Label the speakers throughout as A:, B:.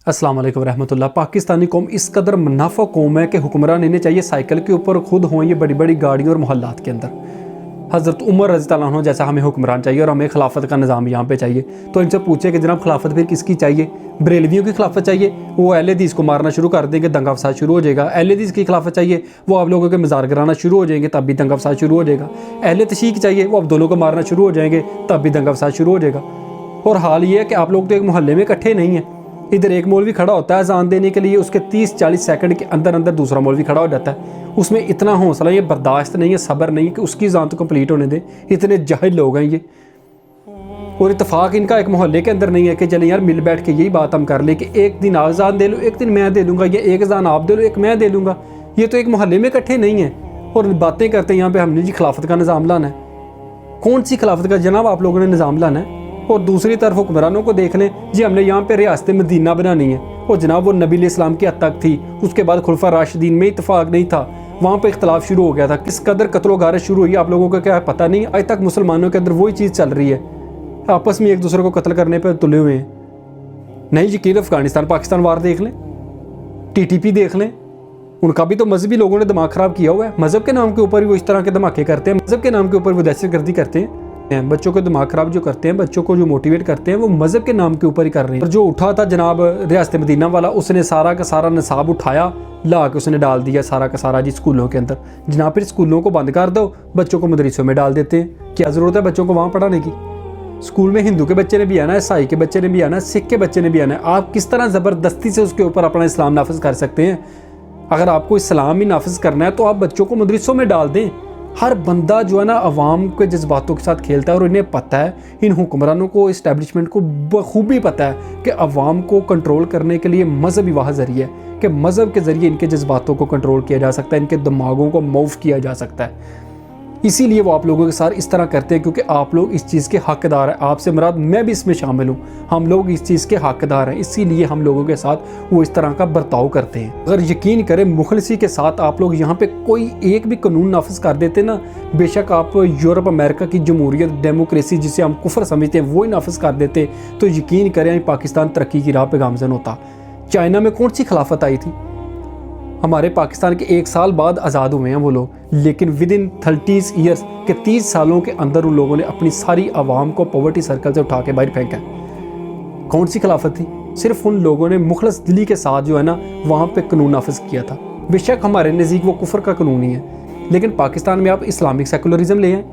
A: अस्सलाम वालेकुम रहमतुल्लाह। पाकिस्तानी कौम इस कदर मुनाफा कौम है कि हुक्मरान इन्हें चाहिए साइकिल के ऊपर खुद हों ये बड़ी बड़ी गाड़ियों और मोहल्लात के अंदर। हज़रत उमर रज़ी अल्लाह अन्हु जैसा हमें हुक्मरान चाहिए और हमें खिलाफत का निज़ाम यहाँ पे चाहिए। तो इनसे पूछे कि जनाब खिलाफत फिर किसकी चाहिए? बरेलवियों की खिलाफत चाहिए, वो अहले हदीस को मारना शुरू कर देंगे, दंगा फसाद शुरू हो जाएगा। अहले हदीस की खिलाफत चाहिए, वो आप लोगों के मज़ार गिराना शुरू हो जाएंगे, तब भी दंगा फसाद शुरू हो जाएगा। अहले तशीक चाहिए, वो अब दोनों को मारना शुरू हो जाएंगे, तब भी दंगा फसाद शुरू हो जाएगा। और हाल ये है कि आप लोग तो एक मोहल्ले में इकट्ठे नहीं हैं। इधर एक मौलवी खड़ा होता है अज़ान देने के लिए, उसके 30-40 सेकंड के अंदर अंदर दूसरा मौलवी खड़ा हो जाता है। उसमें इतना हौसला, ये बर्दाश्त नहीं है, सब्र नहीं है कि उसकी अज़ान तो कंप्लीट होने दें। इतने जाहिल लोग हैं ये। और इत्तेफाक इनका एक मोहल्ले के अंदर नहीं है कि चले यार मिल बैठ के यही बात हम कर ले कि एक दिन आप अज़ान दे लो, एक दिन मैं दे लूँगा, या एक अज़ान आप दे लो, एक मैं दे लूँगा। ये तो एक मोहल्ले में इकट्ठे नहीं हैं और बातें करते हैं यहाँ पर हमने जी खिलाफत का निज़ाम लाना है। कौन सी खिलाफत का जनाब आप लोगों ने निज़ाम लाना है? और दूसरी तरफ हुक्मरानों को देख लें जी, हमने यहाँ पे रियासत मदीना बनानी है। और जनाब वो नबी इस्लाम की हद तक थी, उसके बाद खुलफा राशिदीन में इत्तेफाक नहीं था, वहाँ पे इख्तलाफ शुरू हो गया था। किस कदर कत्लो गारत शुरू हुई आप लोगों को क्या पता नहीं। आज तक मुसलमानों के अंदर वही चीज़ चल रही है, आपस में एक दूसरे को कत्ल करने पर तुले हुए हैं। नहीं यकीन, अफगानिस्तान पाकिस्तान वार देख लें, TTP देख लें, उनका भी तो मजहबी लोगों ने दिमाग ख़राब किया हुआ है। मज़हब के नाम के ऊपर ही वो इस तरह के धमाके करते हैं, मज़हब के नाम के ऊपर वो दहशतगर्दी करते हैं। बच्चों को दिमाग ख़राब जो करते हैं, बच्चों को जो मोटिवेट करते हैं, वो मज़हब के नाम के ऊपर ही कर रहे हैं। और जो उठा था जनाब रियासत मदीना वाला, उसने सारा का सारा निसाब उठाया, ला के उसने डाल दिया सारा का सारा जी स्कूलों के अंदर। जनाब फिर स्कूलों को बंद कर दो, बच्चों को मदरसों में डाल देते हैं। क्या ज़रूरत है बच्चों को वहाँ पढ़ाने की? स्कूल में हिंदू के बच्चे ने भी आना है, ईसाई के बच्चे ने भी आना है, सिख के बच्चे ने भी आना है। आप किस तरह ज़बरदस्ती से उसके ऊपर अपना इस्लाम नाफिज कर सकते हैं? अगर आपको इस्लाम ही नाफिज करना है तो आप बच्चों को मदरसों में डाल दें। हर बंदा जो है ना अवाम के जज्बातों के साथ खेलता है और इन्हें पता है, इन हुक्मरानों को, इस्टेब्लिशमेंट को बखूबी पता है कि अवाम को कंट्रोल करने के लिए मज़हब ही वह ज़रिया है कि मज़हब के ज़रिए इनके जज्बातों को कंट्रोल किया जा सकता है, इनके दिमागों को मौफ किया जा सकता है। इसीलिए वो आप लोगों के साथ इस तरह करते हैं क्योंकि आप लोग इस चीज़ के हकदार हैं। आपसे मुराद मैं भी इसमें शामिल हूँ, हम लोग इस चीज़ के हकदार हैं, इसीलिए हम लोगों के साथ वो इस तरह का बर्ताव करते हैं। अगर यकीन करें मुखलसी के साथ आप लोग यहाँ पे कोई एक भी कानून नाफिज कर देते ना, बेशक आप यूरोप अमेरिका की जमहूरियत, डेमोक्रेसी जिसे हम कुफर समझते हैं, वो ही नाफिज कर देते तो यकीन करें पाकिस्तान तरक्की की राह पे गामजन होता। चाइना में कौन सी खिलाफत आई थी? हमारे पाकिस्तान के 1 साल बाद आज़ाद हुए हैं वो लोग, लेकिन विद इन 30 ईयर्स के 30 सालों के अंदर उन लोगों ने अपनी सारी आवाम को पॉवर्टी सर्कल से उठा के बाहर फेंका। कौन सी खिलाफत थी? सिर्फ उन लोगों ने मुखलस दिली के साथ जो है ना वहाँ पे कानून नाफिज किया था। बेशक हमारे नज़दीक वो कुफर का कानून ही है, लेकिन पाकिस्तान में आप इस्लामिक सेकुलरिज्म ले आए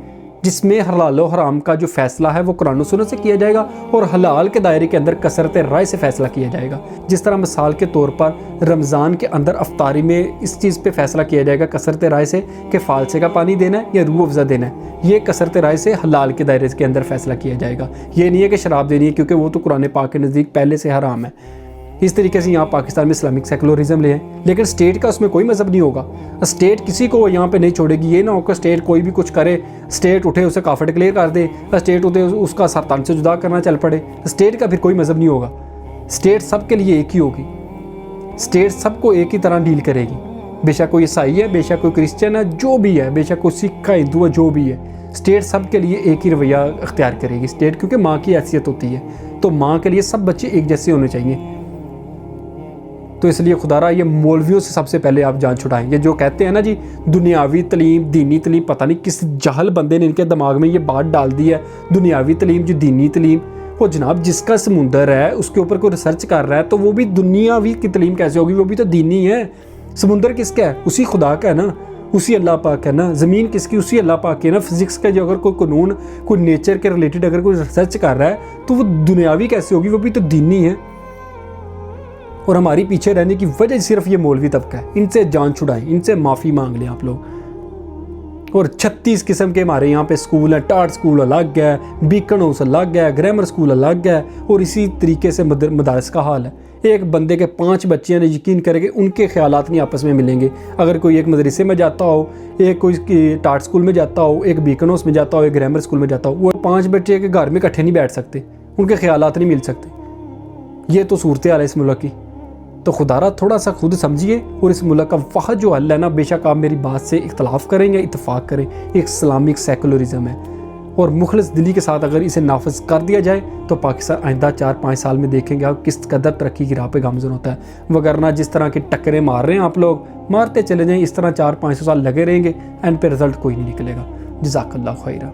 A: जिसमें हलाल और हराम का जो फैसला है वो कुरान और सुन्नत से किया जाएगा और हलाल के दायरे के अंदर कसरत राय से फैसला किया जाएगा। जिस तरह मिसाल के तौर पर रमज़ान के अंदर अफ्तारी में इस चीज़ पे फैसला किया जाएगा कसरत राय से कि फालसे का पानी देना है या रूह अफ़ज़ा देना है, ये कसरत राय से हलाल के दायरे के अंदर फैसला किया जाएगा। ये नहीं है कि शराब देनी है क्योंकि वो तो कुरान पाक के नज़दीक पहले से हराम है। इस तरीके से यहाँ पाकिस्तान में इस्लामिक सेकुलरिज्म ले हैं, लेकिन स्टेट का उसमें कोई मज़हब नहीं होगा। स्टेट किसी को यहाँ पे नहीं छोड़ेगी। ये ना हो कि स्टेट कोई भी कुछ करे, स्टेट उठे उसे काफिर डिक्लेयर कर दे, स्टेट उठे उसका सरतान से जुदा करना चल पड़े। स्टेट का फिर कोई मज़हब नहीं होगा। स्टेट सबके लिए एक ही होगी, स्टेट सबको एक ही तरह डील करेगी। बेशक कोई ईसाई है, बेशक कोई क्रिश्चियन है, जो भी है, बेशक कोई सिख है, हिंदू है, जो भी है, स्टेट सबके लिए एक ही रवैया अख्तियार करेगी। स्टेट क्योंकि माँ की हैसियत होती है, तो माँ के लिए सब बच्चे एक जैसे होने चाहिए। तो इसलिए खुदारा ये मौलवियों से सबसे पहले आप जान छुड़ाएं। ये जो कहते हैं ना जी दुनियावी तलीम, दीनी तलीम, पता नहीं किस जाहल बंदे ने इनके दिमाग में ये बात डाल दी है, दुनियावी तलीम जो दीनी तलीम। वो जनाब जिसका समुंदर है उसके ऊपर कोई रिसर्च कर रहा है तो वो भी दुनियावी की तलीम कैसे होगी? वो भी तो दीनी है। समुंदर किसका है? उसी खुदा का है ना, उसी अल्लाह पाक है ना। ज़मीन किसकी? उसी अल्लाह पाक की है ना। फिजिक्स का जो अगर कोई कानून, कोई नेचर के रिलेटेड अगर कोई रिसर्च कर रहा है तो वो दुनियावी कैसे होगी? वो भी तो दीनी है। और हमारी पीछे रहने की वजह सिर्फ ये मौलवी तबका है। इनसे जान छुड़ाएं, इनसे माफ़ी मांग लें आप लोग। और 36 किस्म के हमारे यहाँ पे स्कूल हैं। टाट स्कूल अलग है, बीकन हाउस अलग है, ग्रामर स्कूल अलग है, और इसी तरीके से मदारस का हाल है। एक बंदे के 5 बच्चे ने, यकीन करेंगे उनके ख्यालात नहीं आपस में मिलेंगे। अगर कोई एक मदरसे में जाता हो, एक कोई टाट स्कूल में जाता हो, एक बीकन हाउस में जाता हो, एक ग्रामर स्कूल में जाता हो, वो 5 बच्चे के घर में इकट्ठे नहीं बैठ सकते, उनके ख्यालात नहीं मिल सकते। ये तो सूरत हाल है इस मुल्क की। तो खुदारा थोड़ा सा खुद समझिए और इस मुल्क का वह जो हल है ना, बेशक आप मेरी बात से इख्तलाफ करें या इत्तफाक करें, एक इस्लामिक सेकुलरिज्म है। और मुखलिस दिली के साथ अगर इसे नाफज कर दिया जाए तो पाकिस्तान आइंदा 4-5 साल में देखेंगे आप किस कदर तरक्की की राह पे गामजन होता है। वगरना जिस तरह की टक्करें मार रहे हैं आप लोग, मारते चले जाएं, इस तरह 400-500 साल लगे रहेंगे, एंड पे रिजल्ट कोई नहीं निकलेगा। जज़ाकल्लाह खैरा।